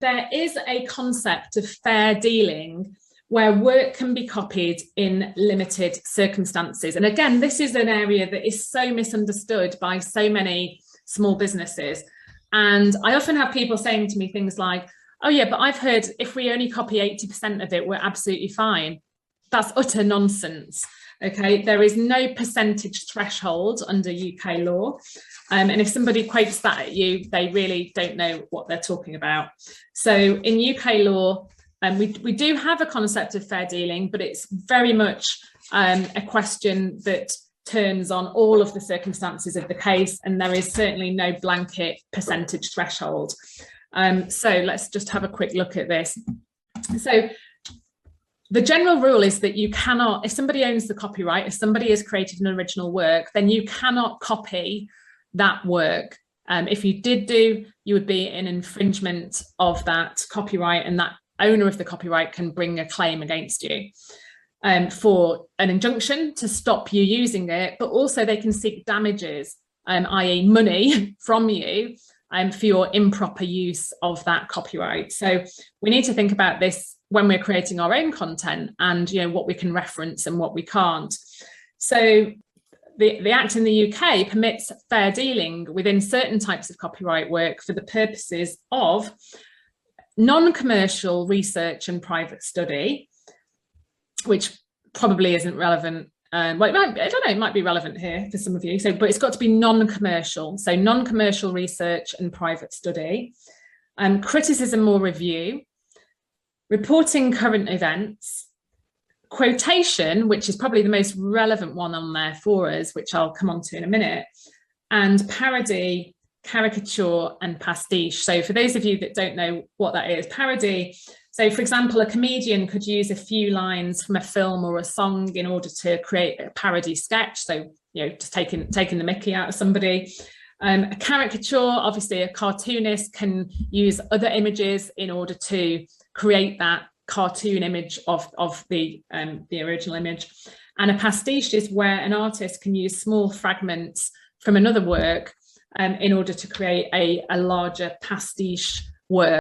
there is a concept of fair dealing where work can be copied in limited circumstances. And again, this is an area that is so misunderstood by so many small businesses. And I often have people saying to me things like, oh yeah, but I've heard if we only copy 80% of it, we're absolutely fine. That's utter nonsense. Okay, there is no percentage threshold under UK law. And if somebody quotes that at you, they really don't know what they're talking about. So in UK law, we do have a concept of fair dealing, but it's very much a question that turns on all of the circumstances of the case, and there is certainly no blanket percentage threshold. So let's just have a quick look at this. So the general rule is that you cannot, if somebody owns the copyright, if somebody has created an original work, then you cannot copy that work. If you did do, you would be in infringement of that copyright, and that owner of the copyright can bring a claim against you for an injunction to stop you using it, but also they can seek damages, i.e. money from you for your improper use of that copyright. So we need to think about this when we're creating our own content, and what we can reference and what we can't. So the Act in the UK permits fair dealing within certain types of copyright work for the purposes of non-commercial research and private study, which probably isn't relevant. Well, I don't know, it might be relevant here for some of you. So, but it's got to be non-commercial. So non-commercial research and private study, criticism or review, reporting current events, quotation, which is probably the most relevant one on there for us, which I'll come on to in a minute, and parody, caricature and pastiche. So for those of you that don't know what that is, parody, so for example, a comedian could use a few lines from a film or a song in order to create a parody sketch. So, just taking the mickey out of somebody. A caricature, obviously a cartoonist can use other images in order to create that cartoon image of the original image. And a pastiche is where an artist can use small fragments from another work in order to create a larger pastiche work.